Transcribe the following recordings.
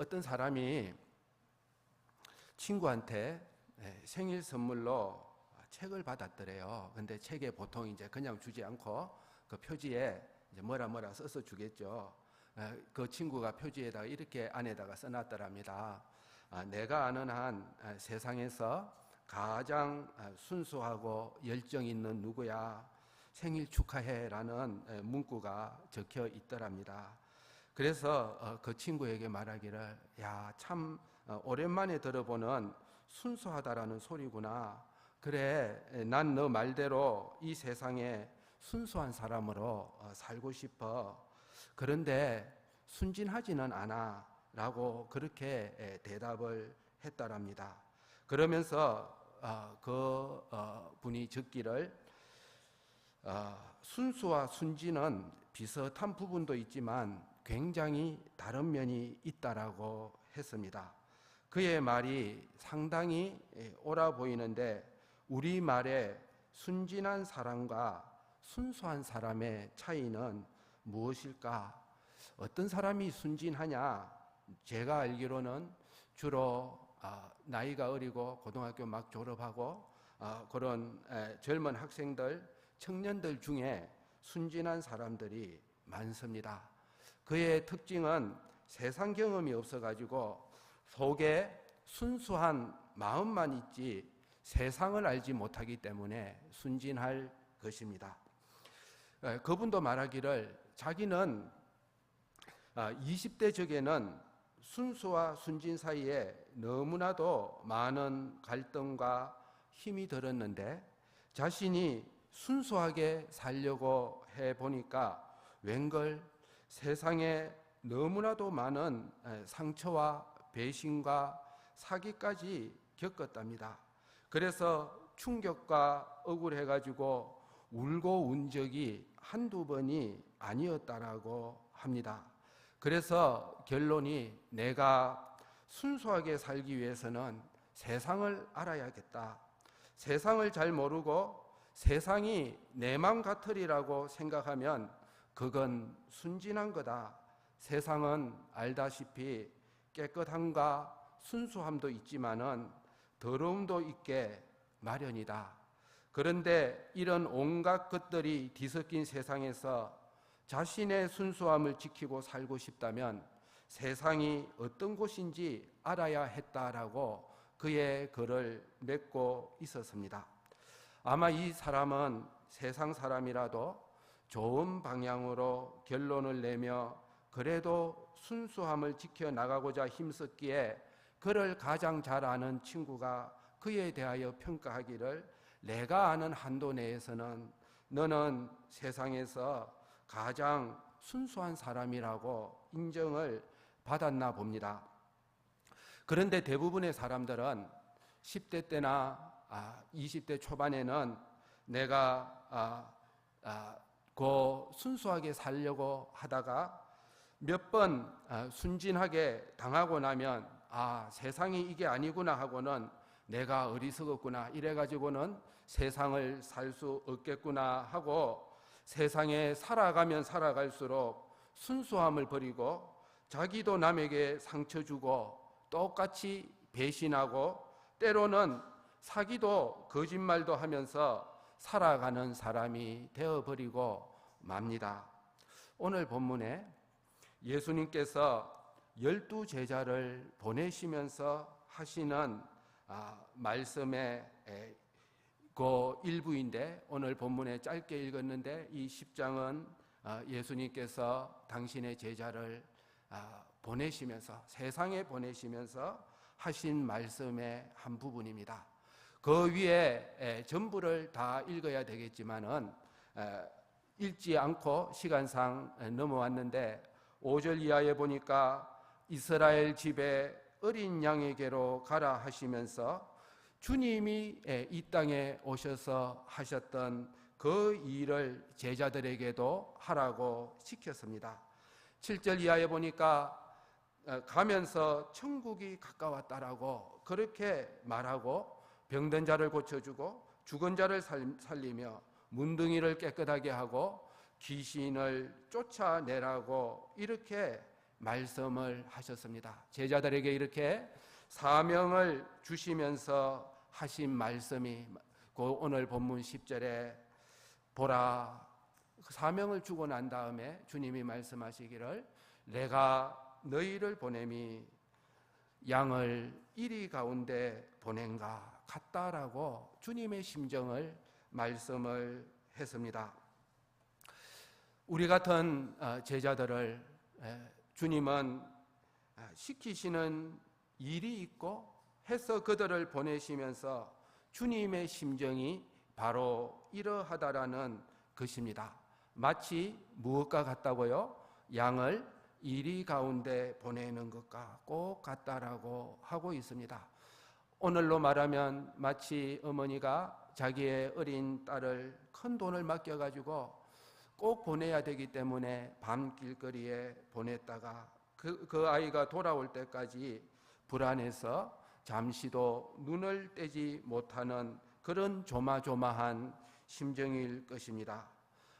어떤 사람이 친구한테 생일 선물로 책을 받았더래요. 근데 책에 보통 이제 그냥 주지 않고 그 표지에 이제 뭐라 써서 주겠죠. 그 친구가 표지에다가 이렇게 안에다가 써놨더랍니다. 내가 아는 한 세상에서 가장 순수하고 열정 있는 누구야, 생일 축하해라는 문구가 적혀 있더랍니다. 그래서 그 친구에게 말하기를, 야, 참 오랜만에 들어보는 순수하다라는 소리구나. 그래, 난 너 말대로 이 세상에 순수한 사람으로 살고 싶어. 그런데 순진하지는 않아 라고 그렇게 대답을 했다랍니다. 그러면서 그 분이 적기를, 순수와 순진은 비슷한 부분도 있지만 굉장히 다른 면이 있다라고 했습니다. 그의 말이 상당히 옳아 보이는데, 우리말의 순진한 사람과 순수한 사람의 차이는 무엇일까? 어떤 사람이 순진하냐? 제가 알기로는 주로 나이가 어리고 고등학교 막 졸업하고 그런 젊은 학생들, 청년들 중에 순진한 사람들이 많습니다. 그의 특징은 세상 경험이 없어가지고 속에 순수한 마음만 있지 세상을 알지 못하기 때문에 순진할 것입니다. 그분도 말하기를, 자기는 20대 적에는 순수와 순진 사이에 너무나도 많은 갈등과 힘이 들었는데, 자신이 순수하게 살려고 해보니까 웬걸 세상에 너무나도 많은 상처와 배신과 사기까지 겪었답니다. 그래서 충격과 억울해가지고 울고 운 적이 한두 번이 아니었다라고 합니다. 그래서 결론이, 내가 순수하게 살기 위해서는 세상을 알아야겠다. 세상을 잘 모르고 세상이 내 맘 같으리라고 생각하면 그건 순진한 거다. 세상은 알다시피 깨끗함과 순수함도 있지만은 더러움도 있게 마련이다. 그런데 이런 온갖 것들이 뒤섞인 세상에서 자신의 순수함을 지키고 살고 싶다면 세상이 어떤 곳인지 알아야 했다라고 그의 글을 맺고 있었습니다. 아마 이 사람은 세상 사람이라도 좋은 방향으로 결론을 내며 그래도 순수함을 지켜나가고자 힘썼기에 그를 가장 잘 아는 친구가 그에 대하여 평가하기를, 내가 아는 한도 내에서는 너는 세상에서 가장 순수한 사람이라고 인정을 받았나 봅니다. 그런데 대부분의 사람들은 10대 때나 20대 초반에는 내가 순수하게 살려고 하다가 몇 번 순진하게 당하고 나면 세상이 이게 아니구나 하고는 내가 어리석었구나, 이래가지고는 세상을 살 수 없겠구나 하고 세상에 살아가면 살아갈수록 순수함을 버리고 자기도 남에게 상처 주고 똑같이 배신하고 때로는 사기도 거짓말도 하면서 살아가는 사람이 되어버리고 맙니다. 오늘 본문에 예수님께서 12제자를 보내시면서 하시는 말씀의 그 일부인데, 오늘 본문에 짧게 읽었는데 이 10장은 예수님께서 당신의 제자를 보내시면서, 세상에 보내시면서 하신 말씀의 한 부분입니다. 그 위에 전부를 다 읽어야 되겠지만은 읽지 않고 시간상 넘어왔는데 5절 이하에 보니까 이스라엘 집에 어린 양에게로 가라 하시면서 주님이 이 땅에 오셔서 하셨던 그 일을 제자들에게도 하라고 시켰습니다. 7절 이하에 보니까 가면서 천국이 가까웠다라고 그렇게 말하고 병든 자를 고쳐주고 죽은 자를 살리며 문둥이를 깨끗하게 하고 귀신을 쫓아내라고 이렇게 말씀을 하셨습니다. 제자들에게 이렇게 사명을 주시면서 하신 말씀이 오늘 본문 10절에 보라, 사명을 주고 난 다음에 주님이 말씀하시기를 내가 너희를 보냄이 양을 이리 가운데 보낸가 같다라고 주님의 심정을 말씀을 했습니다. 우리 같은 제자들을 주님은 시키시는 일이 있고 해서 그들을 보내시면서 주님의 심정이 바로 이러하다라는 것입니다. 마치 무엇과 같다고요? 양을 이리 가운데 보내는 것과 꼭 같다라고 하고 있습니다. 오늘로 말하면 마치 어머니가 자기의 어린 딸을 큰 돈을 맡겨가지고 꼭 보내야 되기 때문에 밤 길거리에 보냈다가 그 아이가 돌아올 때까지 불안해서 잠시도 눈을 떼지 못하는 그런 조마조마한 심정일 것입니다.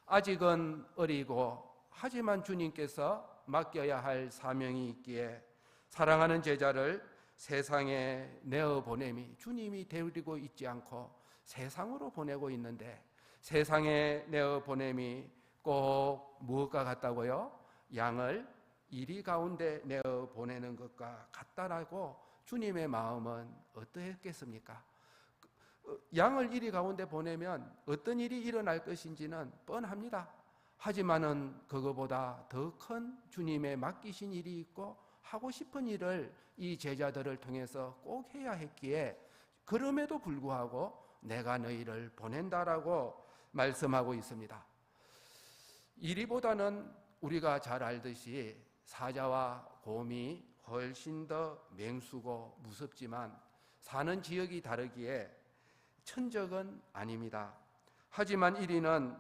아직은 어리고 하지만 주님께서 맡겨야 할 사명이 있기에 사랑하는 제자를 세상에 내어보냄이 주님이 데리고 있지 않고 세상으로 보내고 있는데 세상에 내어보냄이 꼭 무엇과 같다고요? 양을 이리 가운데 내어보내는 것과 같다라고 주님의 마음은 어떠했겠습니까? 양을 이리 가운데 보내면 어떤 일이 일어날 것인지는 뻔합니다. 하지만은 그거보다 더 큰 주님의 맡기신 일이 있고 하고 싶은 일을 이 제자들을 통해서 꼭 해야 했기에 그럼에도 불구하고 내가 너희를 보낸다라고 말씀하고 있습니다. 이리보다는 우리가 잘 알듯이 사자와 곰이 훨씬 더 맹수고 무섭지만 사는 지역이 다르기에 천적은 아닙니다. 하지만 이리는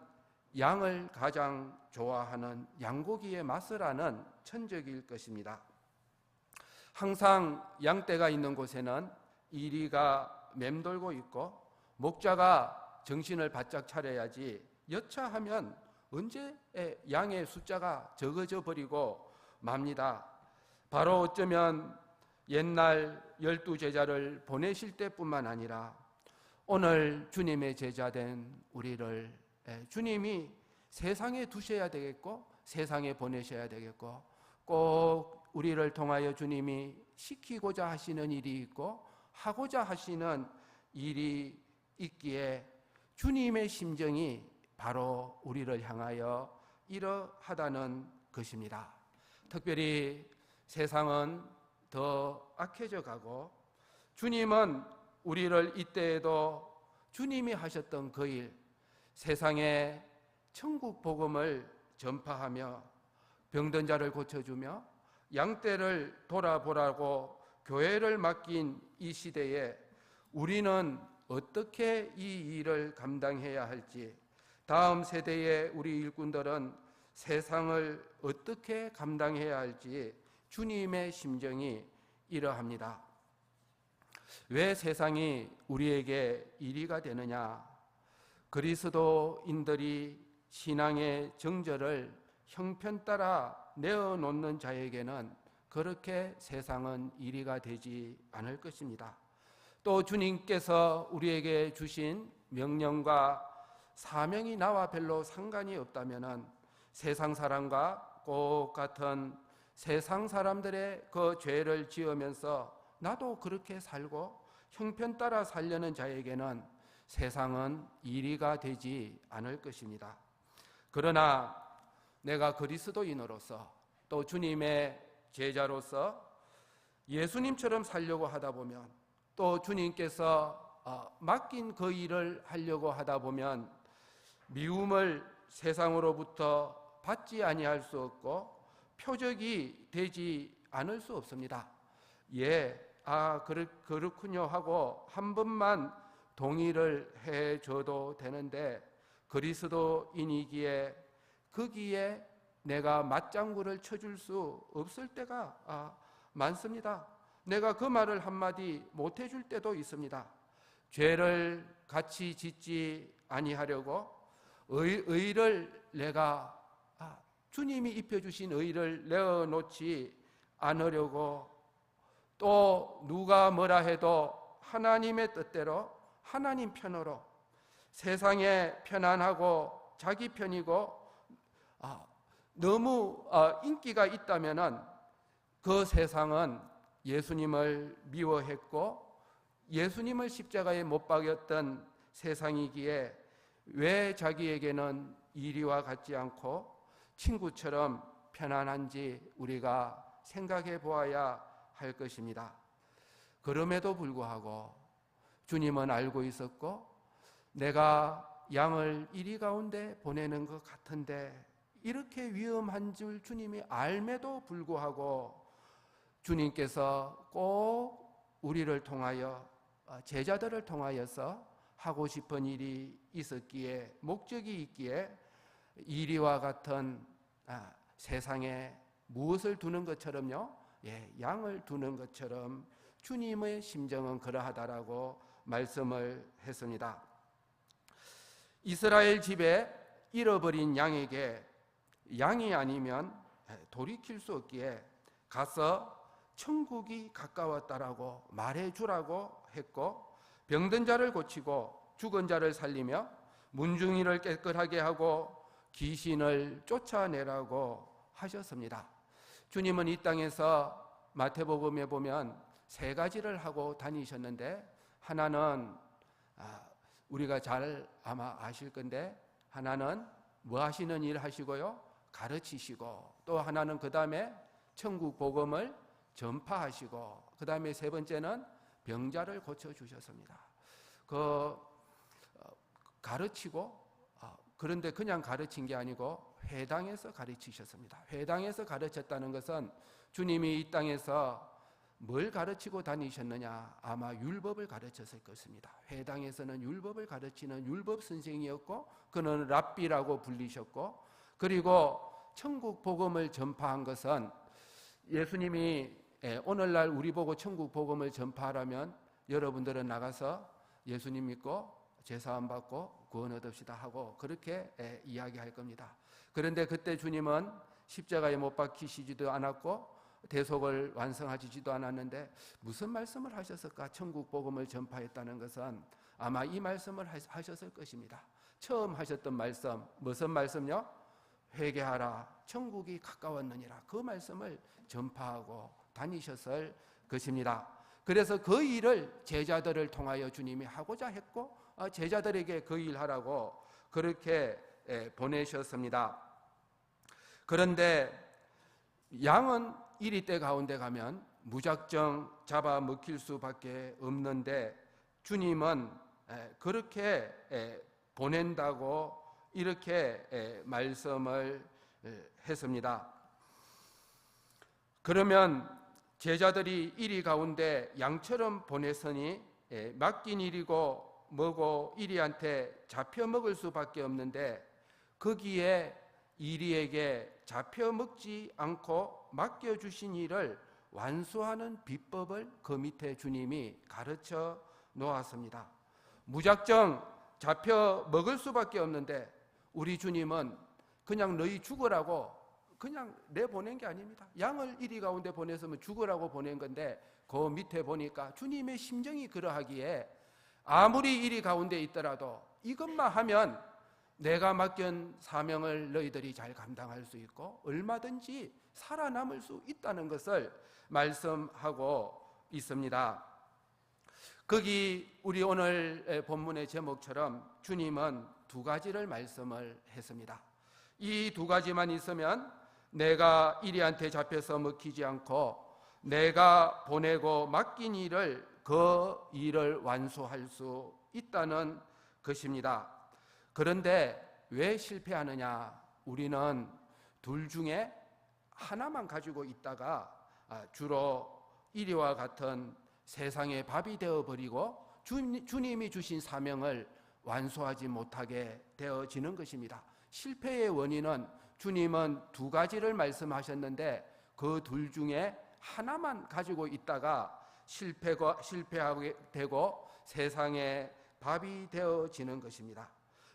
양을 가장 좋아하는 양고기의 맛을 아는 천적일 것입니다. 항상 양떼가 있는 곳에는 이리가 맴돌고 있고 목자가 정신을 바짝 차려야지 여차하면 언제 양의 숫자가 적어져 버리고 맙니다. 바로 어쩌면 옛날 12제자를 보내실 때뿐만 아니라 오늘 주님의 제자된 우리를 주님이 세상에 두셔야 되겠고 세상에 보내셔야 되겠고 꼭 우리를 통하여 주님이 시키고자 하시는 일이 있고 하고자 하시는 일이 있기에 주님의 심정이 바로 우리를 향하여 이러하다는 것입니다. 특별히 세상은 더 악해져 가고 주님은 우리를 이때에도 주님이 하셨던 그 일, 세상에 천국 복음을 전파하며 병든 자를 고쳐주며 양떼를 돌아보라고 교회를 맡긴 이 시대에 우리는 어떻게 이 일을 감당해야 할지, 다음 세대의 우리 일꾼들은 세상을 어떻게 감당해야 할지 주님의 심정이 이러합니다. 왜 세상이 우리에게 이리가 되느냐? 그리스도인들이 신앙의 정절을 형편 따라 내어놓는 자에게는 그렇게 세상은 이리가 되지 않을 것입니다. 또 주님께서 우리에게 주신 명령과 사명이 나와 별로 상관이 없다면 세상 사람과 꼭 같은 세상 사람들의 그 죄를 지으면서 나도 그렇게 살고 형편 따라 살려는 자에게는 세상은 이리가 되지 않을 것입니다. 그러나 내가 그리스도인으로서 또 주님의 제자로서 예수님처럼 살려고 하다 보면 또 주님께서 맡긴 그 일을 하려고 하다 보면 미움을 세상으로부터 받지 아니할 수 없고 표적이 되지 않을 수 없습니다. 그렇군요 하고 한 번만 동의를 해줘도 되는데 그리스도인이기에 거기에 내가 맞장구를 쳐줄 수 없을 때가 많습니다. 내가 그 말을 한마디 못 해줄 때도 있습니다. 죄를 같이 짓지 아니하려고 의를 내가 주님이 입혀주신 의를 내어놓지 않으려고, 또 누가 뭐라 해도 하나님의 뜻대로 하나님 편으로, 세상에 편안하고 자기 편이고 너무 인기가 있다면은 그 세상은 예수님을 미워했고 예수님을 십자가에 못 박였던 세상이기에 왜 자기에게는 이리와 같지 않고 친구처럼 편안한지 우리가 생각해 보아야 할 것입니다. 그럼에도 불구하고 주님은 알고 있었고, 내가 양을 이리 가운데 보내는 것 같은데 이렇게 위험한 줄 주님이 알매도 불구하고 주님께서 꼭 우리를 통하여, 제자들을 통하여서 하고 싶은 일이 있었기에, 목적이 있기에 이리와 같은 세상에 무엇을 두는 것처럼요, 양을 두는 것처럼 주님의 심정은 그러하다라고 말씀을 했습니다. 이스라엘 집에 잃어버린 양에게 양이 아니면 돌이킬 수 없기에 가서 천국이 가까웠다라고 말해주라고 했고, 병든 자를 고치고 죽은 자를 살리며 문둥이를 깨끗하게 하고 귀신을 쫓아내라고 하셨습니다. 주님은 이 땅에서 마태복음에 보면 세 가지를 하고 다니셨는데, 하나는 우리가 잘 아마 아실 건데, 하나는 뭐 하시는 일 하시고요? 가르치시고, 또 하나는 그 다음에 천국 복음을 전파하시고, 그 다음에 세 번째는 병자를 고쳐주셨습니다. 가르치고, 그런데 그냥 가르친 게 아니고 회당에서 가르치셨습니다. 회당에서 가르쳤다는 것은 주님이 이 땅에서 뭘 가르치고 다니셨느냐? 아마 율법을 가르쳤을 것입니다. 회당에서는 율법을 가르치는 율법 선생이었고, 그는 랍비라고 불리셨고, 그리고 천국 복음을 전파한 것은, 예수님이 오늘날 우리 보고 천국 복음을 전파하라면 여러분들은 나가서 예수님 믿고 제사함 받고 구원 얻읍시다 하고 그렇게 이야기할 겁니다. 그런데 그때 주님은 십자가에 못 박히시지도 않았고 대속을 완성하시지도 않았는데 무슨 말씀을 하셨을까? 천국 복음을 전파했다는 것은 아마 이 말씀을 하셨을 것입니다. 처음 하셨던 말씀, 무슨 말씀요? 회개하라, 천국이 가까웠느니라. 그 말씀을 전파하고 다니셨을 것입니다. 그래서 그 일을 제자들을 통하여 주님이 하고자 했고, 제자들에게 그 일하라고 그렇게 보내셨습니다. 그런데 양은 이리 때 가운데 가면 무작정 잡아 먹힐 수밖에 없는데, 주님은 그렇게 보낸다고 이렇게 말씀을 했습니다. 그러면 제자들이 이리 가운데 양처럼 보냈으니 맡긴 일이고 뭐고 이리한테 잡혀 먹을 수밖에 없는데, 거기에 이리에게 잡혀 먹지 않고 맡겨주신 일을 완수하는 비법을 그 밑에 주님이 가르쳐 놓았습니다. 무작정 잡혀 먹을 수밖에 없는데 우리 주님은 그냥 너희 죽으라고 그냥 내보낸 게 아닙니다. 양을 이리 가운데 보냈으면 죽으라고 보낸 건데, 그 밑에 보니까 주님의 심정이 그러하기에 아무리 이리 가운데 있더라도 이것만 하면 내가 맡긴 사명을 너희들이 잘 감당할 수 있고 얼마든지 살아남을 수 있다는 것을 말씀하고 있습니다. 거기 우리 오늘 본문의 제목처럼 주님은 두 가지를 말씀을 했습니다. 이 두 가지만 있으면 내가 이리한테 잡혀서 먹히지 않고 내가 보내고 맡긴 일을, 그 일을 완수할 수 있다는 것입니다. 그런데 왜 실패하느냐? 우리는 둘 중에 하나만 가지고 있다가 주로 이리와 같은 세상의 밥이 되어버리고 주님이 주신 사명을 완수하지 못하게 되어지는 것입니다. 실패의 원인은, 주님은 두 가지를 말씀하셨는데 그 둘 중에 하나만 가지고 있다가 실패하게 되고 세상의 밥이 되어지는 것입니다.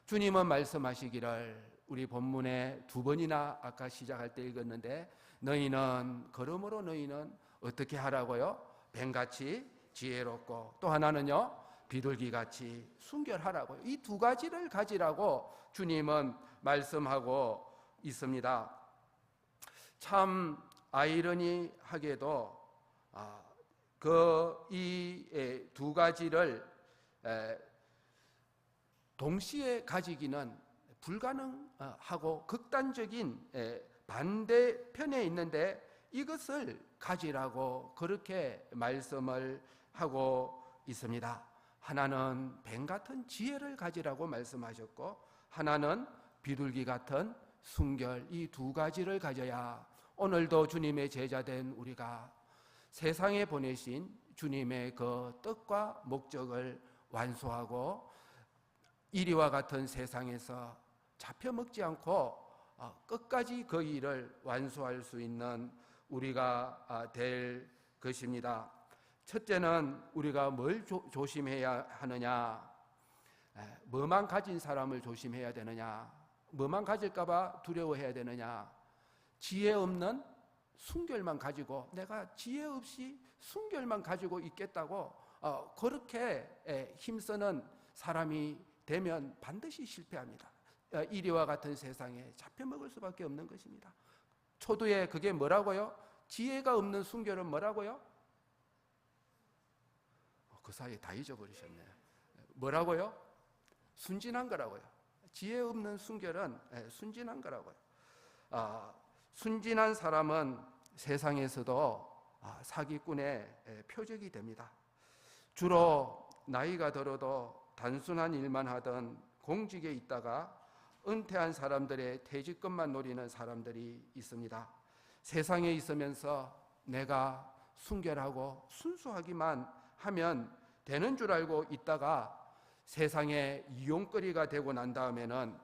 주님은 말씀하시기를 우리 본문에 두 번이나 아까 시작할 때 읽었는데, 너희는 그러므로 너희는 어떻게 하라고요? 뱀같이 지혜롭고, 또 하나는요, 비둘기같이 순결하라고요. 이 두 가지를 가지라고 주님은 말씀하고 있습니다. 참 아이러니하게도 이 두 가지를 동시에 가지기는 불가능하고 극단적인 반대편에 있는데, 이것을 가지라고 그렇게 말씀을 하고 있습니다. 하나는 뱀 같은 지혜를 가지라고 말씀하셨고, 하나는 비둘기 같은 순결, 이 두 가지를 가져야 오늘도 주님의 제자된 우리가 세상에 보내신 주님의 그 뜻과 목적을 완수하고 이리와 같은 세상에서 잡혀 먹지 않고 끝까지 그 일을 완수할 수 있는 우리가 될 것입니다. 첫째는 우리가 뭘 조심해야 하느냐? 뭐만 가진 사람을 조심해야 되느냐? 뭐만 가질까 봐 두려워해야 되느냐? 지혜 없는 순결만 가지고, 내가 지혜 없이 순결만 가지고 있겠다고 그렇게 힘쓰는 사람이 되면 반드시 실패합니다. 이리와 같은 세상에 잡혀먹을 수밖에 없는 것입니다. 초두에 그게 뭐라고요? 지혜가 없는 순결은 뭐라고요? 그 사이에 다 잊어버리셨네요. 뭐라고요? 순진한 거라고요. 지혜 없는 순결은 순진한 거라고요. 순진한 사람은 세상에서도 사기꾼의 표적이 됩니다. 주로 나이가 들어도 단순한 일만 하던 공직에 있다가 은퇴한 사람들의 퇴직금만 노리는 사람들이 있습니다. 세상에 있으면서 내가 순결하고 순수하기만 하면 되는 줄 알고 있다가 세상에 이용거리가 되고 난 다음에는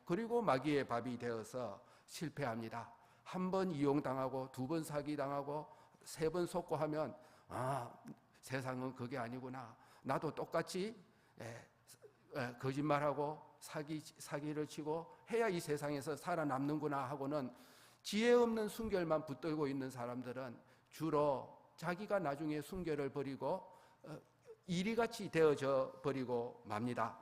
그리고 마귀의 밥이 되어서 실패합니다. 한 번 이용당하고, 두 번 사기당하고, 세 번 속고 하면 세상은 그게 아니구나, 나도 똑같이 거짓말하고 사기를 치고 해야 이 세상에서 살아남는구나 하고는 지혜 없는 순결만 붙들고 있는 사람들은 주로 자기가 나중에 순결을 버리고 이리같이 되어져 버리고 맙니다.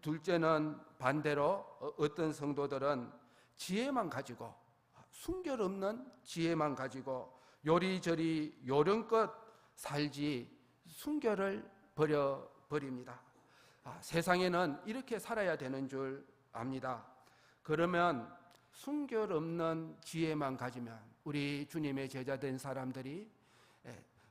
둘째는 반대로 어떤 성도들은 지혜만 가지고, 순결 없는 지혜만 가지고 요리저리 요령껏 살지 순결을 버립니다. 세상에는 이렇게 살아야 되는 줄 압니다. 그러면 순결 없는 지혜만 가지면 우리 주님의 제자된 사람들이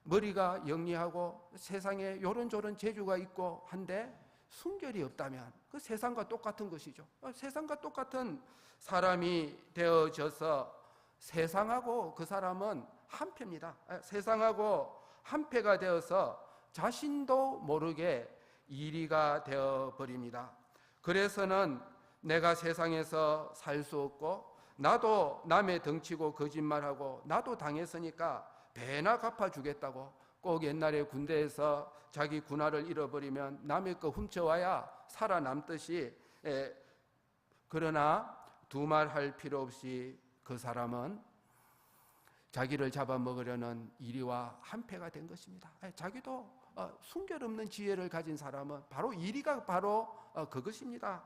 머리가 영리하고 세상에 요런저런 재주가 있고 한데 순결이 없다면 그 세상과 똑같은 것이죠. 세상과 똑같은 사람이 되어져서 세상하고 그 사람은 한패입니다. 세상하고 한패가 되어서 자신도 모르게 이리가 되어버립니다. 그래서는 내가 세상에서 살 수 없고, 나도 남의 덩치고 거짓말하고 나도 당했으니까 배나 갚아주겠다고, 꼭 옛날에 군대에서 자기 군화를 잃어버리면 남의 거 훔쳐와야 살아남듯이, 그러나 두말할 필요 없이 그 사람은 자기를 잡아먹으려는 이리와 한패가 된 것입니다. 자기도 순결 없는 지혜를 가진 사람은 바로 이리가 바로 그것입니다.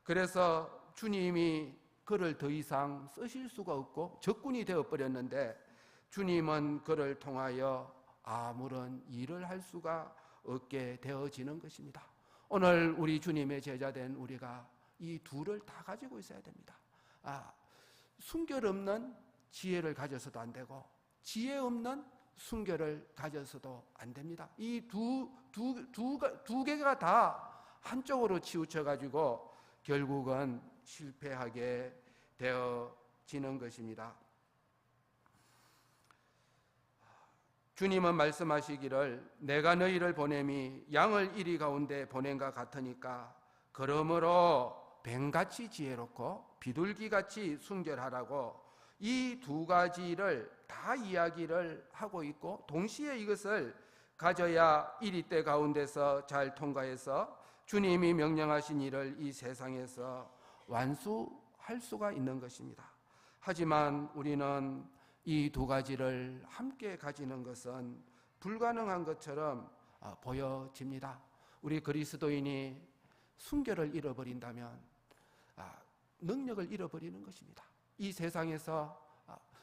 그래서 주님이 그를 더 이상 쓰실 수가 없고 적군이 되어버렸는데, 주님은 그를 통하여 아무런 일을 할 수가 없게 되어지는 것입니다. 오늘 우리 주님의 제자된 우리가 이 둘을 다 가지고 있어야 됩니다. 순결 없는 지혜를 가져서도 안 되고, 지혜 없는 순결을 가져서도 안 됩니다. 이 두 개가 다 한쪽으로 치우쳐가지고 결국은 실패하게 되어지는 것입니다. 주님은 말씀하시기를 내가 너희를 보냄이 양을 이리 가운데 보낸과 같으니까 그러므로 뱀같이 지혜롭고 비둘기같이 순결하라고 이 두 가지를 다 이야기를 하고 있고, 동시에 이것을 가져야 이리 때 가운데서 잘 통과해서 주님이 명령하신 일을 이 세상에서 완수할 수가 있는 것입니다. 하지만 우리는 이 두 가지를 함께 가지는 것은 불가능한 것처럼 보여집니다. 우리 그리스도인이 순결을 잃어버린다면 능력을 잃어버리는 것입니다. 이 세상에서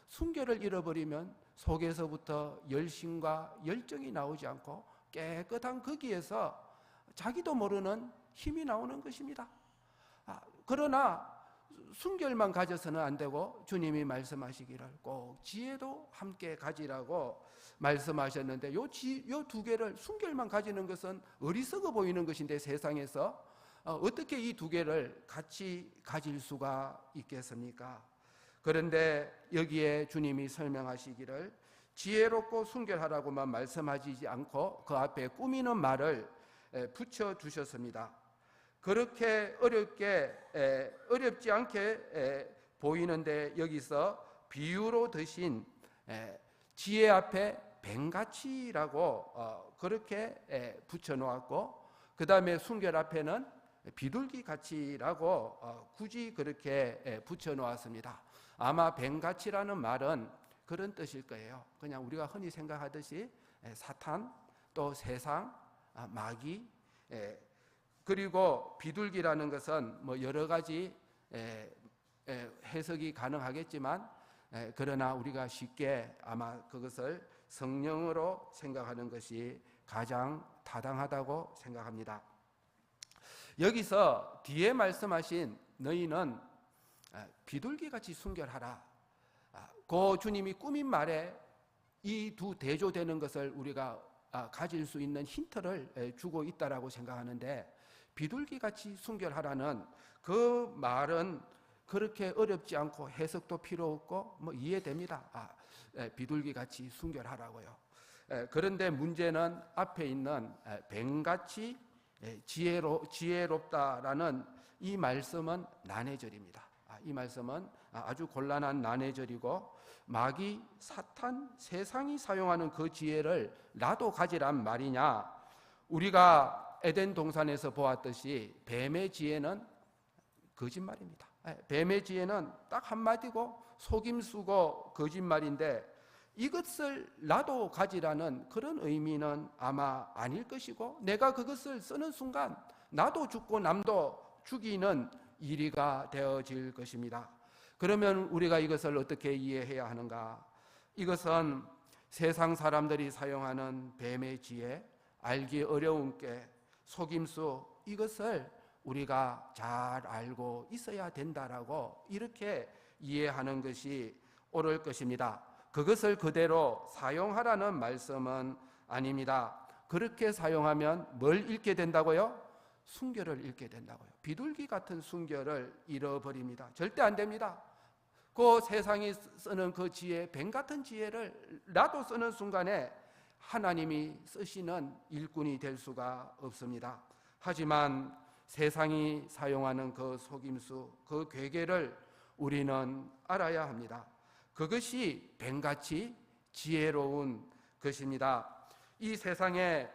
순결을 잃어버리면 속에서부터 열심과 열정이 나오지 않고 깨끗한 거기에서 자기도 모르는 힘이 나오는 것입니다. 그러나 순결만 가져서는 안 되고 주님이 말씀하시기를 꼭 지혜도 함께 가지라고 말씀하셨는데 요 두 개를 순결만 가지는 것은 어리석어 보이는 것인데 세상에서 어떻게 이 두 개를 같이 가질 수가 있겠습니까? 그런데 여기에 주님이 설명하시기를 지혜롭고 순결하라고만 말씀하지 않고 그 앞에 꾸미는 말을 붙여주셨습니다. 그렇게 어렵지 않게 보이는데 여기서 비유로 드신 지혜 앞에 뱀같이라고 그렇게 붙여놓았고 그 다음에 순결 앞에는 비둘기같이라고 굳이 그렇게 붙여놓았습니다. 아마 뱀같이라는 말은 그런 뜻일 거예요. 그냥 우리가 흔히 생각하듯이 사탄, 또 세상, 마귀, 그리고 비둘기라는 것은 뭐 여러 가지 해석이 가능하겠지만 그러나 우리가 쉽게 아마 그것을 성령으로 생각하는 것이 가장 타당하다고 생각합니다. 여기서 뒤에 말씀하신 너희는 비둘기같이 순결하라, 그 주님이 꾸민 말에 이 두 대조되는 것을 우리가 가질 수 있는 힌트를 주고 있다라고 생각하는데, 비둘기같이 순결하라는 그 말은 그렇게 어렵지 않고 해석도 필요 없고 뭐 이해됩니다. 비둘기같이 순결하라고요. 그런데 문제는 앞에 있는 뱀같이 지혜롭다라는 이 말씀은 난해절입니다. 이 말씀은 아주 곤란한 난해절이고, 마귀, 사탄, 세상이 사용하는 그 지혜를 나도 가지란 말이냐? 우리가 에덴 동산에서 보았듯이 뱀의 지혜는 거짓말입니다. 뱀의 지혜는 딱 한마디고 속임수고 거짓말인데, 이것을 나도 가지라는 그런 의미는 아마 아닐 것이고, 내가 그것을 쓰는 순간 나도 죽고 남도 죽이는 일이가 되어질 것입니다. 그러면 우리가 이것을 어떻게 이해해야 하는가? 이것은 세상 사람들이 사용하는 뱀의 지혜, 알기 어려운 게, 속임수, 이것을 우리가 잘 알고 있어야 된다라고 이렇게 이해하는 것이 옳을 것입니다. 그것을 그대로 사용하라는 말씀은 아닙니다. 그렇게 사용하면 뭘 잃게 된다고요? 순결을 잃게 된다고요. 비둘기 같은 순결을 잃어버립니다. 절대 안 됩니다. 그 세상이 쓰는 그 지혜, 뱀 같은 지혜를 나도 쓰는 순간에 하나님이 쓰시는 일꾼이 될 수가 없습니다. 하지만 세상이 사용하는 그 속임수, 그 괴계를 우리는 알아야 합니다. 그것이 뱀같이 지혜로운 것입니다. 이 세상에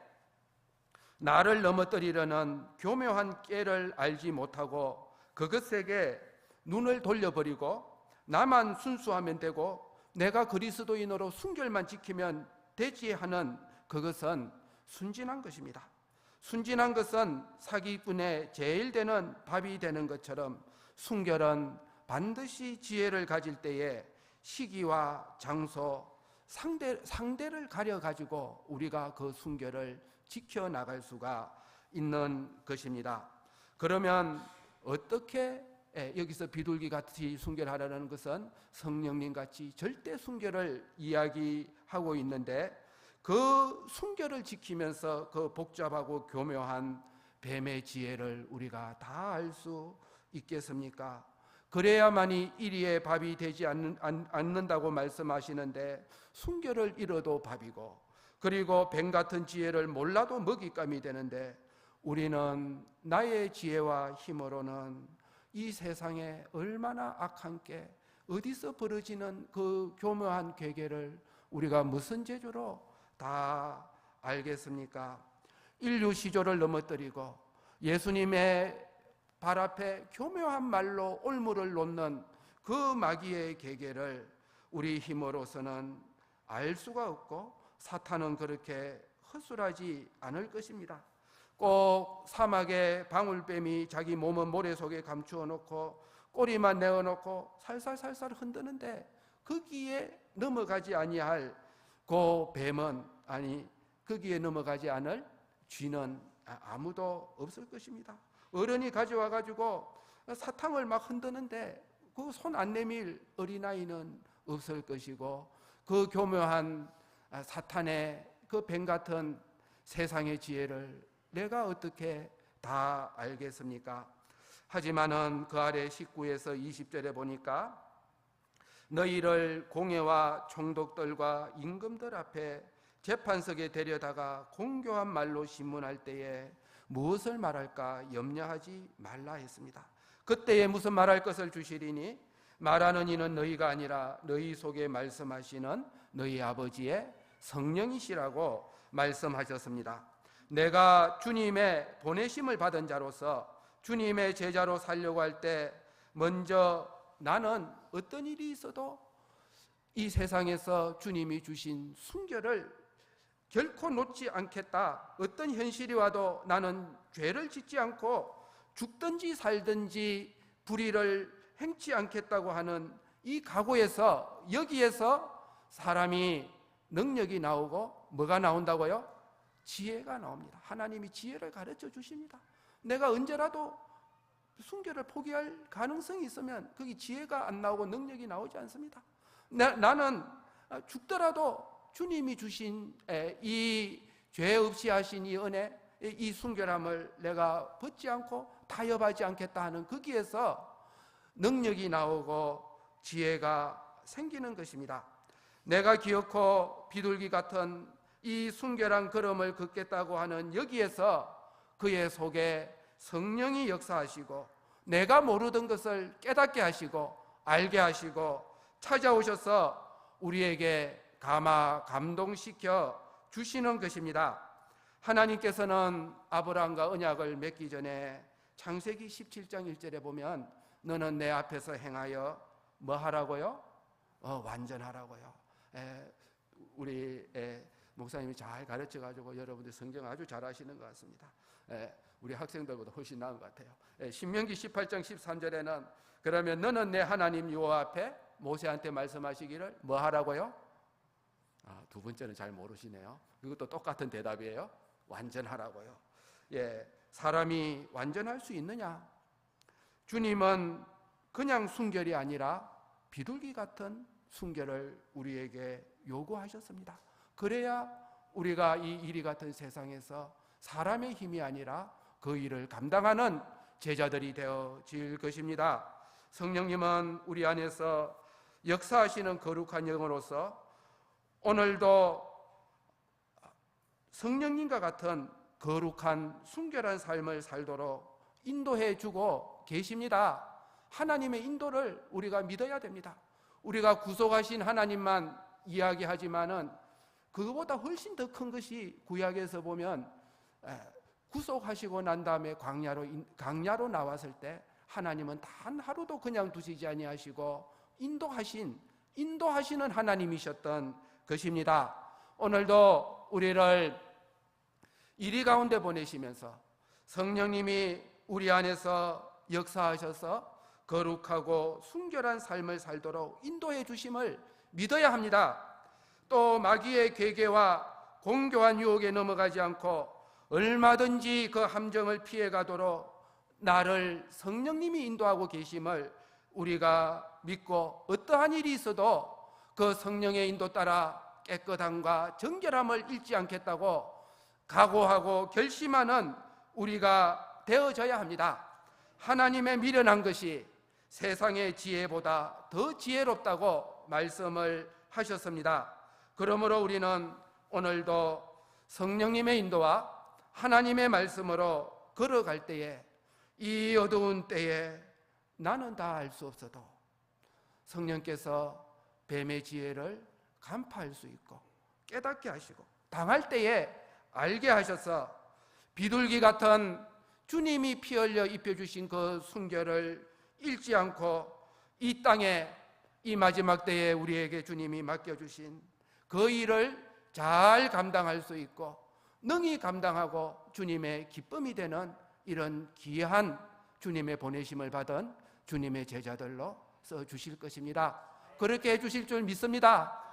나를 넘어뜨리려는 교묘한 깨를 알지 못하고 그것에게 눈을 돌려버리고 나만 순수하면 되고 내가 그리스도인으로 순결만 지키면 되지 하는 그것은 순진한 것입니다. 순진한 것은 사기꾼의 제일 되는 밥이 되는 것처럼 순결은 반드시 지혜를 가질 때에 시기와 장소, 상대를 가려가지고 우리가 그 순결을 지켜나갈 수가 있는 것입니다. 그러면 어떻게 여기서 비둘기같이 순결하라는 것은 성령님같이 절대 순결을 이야기하고 있는데, 그 순결을 지키면서 그 복잡하고 교묘한 뱀의 지혜를 우리가 다 알 수 있겠습니까? 그래야만이 이리의 밥이 되지 않는다고 말씀하시는데, 순결을 잃어도 밥이고, 그리고 뱀 같은 지혜를 몰라도 먹잇감이 되는데, 우리는 나의 지혜와 힘으로는 이 세상에 얼마나 악한 게 어디서 벌어지는 그 교묘한 괴계를 우리가 무슨 재주로 다 알겠습니까? 인류 시조를 넘어뜨리고 예수님의 발 앞에 교묘한 말로 올무를 놓는 그 마귀의 계계를 우리 힘으로서는 알 수가 없고 사탄은 그렇게 허술하지 않을 것입니다. 꼭 사막의 방울뱀이 자기 몸은 모래 속에 감추어 놓고 꼬리만 내어 놓고 살살살살 흔드는데 거기에 넘어가지 아니할 그 뱀은, 아니 거기에 넘어가지 않을 쥐는 아무도 없을 것입니다. 어른이 가져와 가지고 사탕을 막 흔드는데 그 손 안 내밀 어린아이는 없을 것이고, 그 교묘한 사탄의 그 뱀 같은 세상의 지혜를 내가 어떻게 다 알겠습니까? 하지만은 그 아래 19에서 20절에 보니까 너희를 공회와 총독들과 임금들 앞에 재판석에 데려다가 공교한 말로 신문할 때에 무엇을 말할까 염려하지 말라 했습니다. 그때에 무슨 말할 것을 주시리니 말하는 이는 너희가 아니라 너희 속에 말씀하시는 너희 아버지의 성령이시라고 말씀하셨습니다. 내가 주님의 보내심을 받은 자로서 주님의 제자로 살려고 할 때 먼저 나는 어떤 일이 있어도 이 세상에서 주님이 주신 순결을 결코 놓지 않겠다. 어떤 현실이 와도 나는 죄를 짓지 않고 죽든지 살든지 불의를 행치 않겠다고 하는 이 각오에서, 여기에서 사람이 능력이 나오고 뭐가 나온다고요? 지혜가 나옵니다. 하나님이 지혜를 가르쳐 주십니다. 내가 언제라도 순결을 포기할 가능성이 있으면 거기 지혜가 안 나오고 능력이 나오지 않습니다. 나는 죽더라도 주님이 주신 이 죄 없이 하신 이 은혜, 이 순결함을 내가 벗지 않고 타협하지 않겠다 하는 거기에서 능력이 나오고 지혜가 생기는 것입니다. 내가 기어코 비둘기 같은 이 순결한 걸음을 걷겠다고 하는 여기에서 그의 속에 성령이 역사하시고 내가 모르던 것을 깨닫게 하시고 알게 하시고 찾아오셔서 우리에게 감동시켜 주시는 것입니다. 하나님께서는 아브라함과 언약을 맺기 전에 창세기 17장 1절에 보면 너는 내 앞에서 행하여 뭐 하라고요? 완전하라고요. 우리 목사님이 잘 가르쳐가지고 여러분들 성경 아주 잘 하시는 것 같습니다. 우리 학생들보다 훨씬 나은 것 같아요. 신명기 18장 13절에는 그러면 너는 내 하나님 여호와 앞에 모세한테 말씀하시기를 뭐 하라고요? 두 번째는 잘 모르시네요. 이것도 똑같은 대답이에요. 완전하라고요. 사람이 완전할 수 있느냐? 주님은 그냥 순결이 아니라 비둘기 같은 순결을 우리에게 요구하셨습니다. 그래야 우리가 이 이리 같은 세상에서 사람의 힘이 아니라 그 일을 감당하는 제자들이 되어질 것입니다. 성령님은 우리 안에서 역사하시는 거룩한 영으로서 오늘도 성령님과 같은 거룩한 순결한 삶을 살도록 인도해 주고 계십니다. 하나님의 인도를 우리가 믿어야 됩니다. 우리가 구속하신 하나님만 이야기하지만은 그거보다 훨씬 더 큰 것이 구약에서 보면 구속하시고 난 다음에 광야로 나왔을 때 하나님은 단 하루도 그냥 두시지 아니하시고 인도하시는 하나님이셨던 것입니다. 오늘도 우리를 이리 가운데 보내시면서 성령님이 우리 안에서 역사하셔서 거룩하고 순결한 삶을 살도록 인도해 주심을 믿어야 합니다. 또 마귀의 계계와 공교한 유혹에 넘어가지 않고 얼마든지 그 함정을 피해가도록 나를 성령님이 인도하고 계심을 우리가 믿고 어떠한 일이 있어도 그 성령의 인도 따라 깨끗함과 정결함을 잃지 않겠다고 각오하고 결심하는 우리가 되어져야 합니다. 하나님의 미련한 것이 세상의 지혜보다 더 지혜롭다고 말씀을 하셨습니다. 그러므로 우리는 오늘도 성령님의 인도와 하나님의 말씀으로 걸어갈 때에 이 어두운 때에 나는 다 알 수 없어도 성령께서 뱀의 지혜를 간파할 수 있고 깨닫게 하시고 당할 때에 알게 하셔서 비둘기 같은 주님이 피 흘려 입혀주신 그 순결을 잃지 않고 이 땅에 이 마지막 때에 우리에게 주님이 맡겨주신 그 일을 잘 감당할 수 있고 능히 감당하고 주님의 기쁨이 되는 이런 귀한 주님의 보내심을 받은 주님의 제자들로 써주실 것입니다. 그렇게 해주실 줄 믿습니다.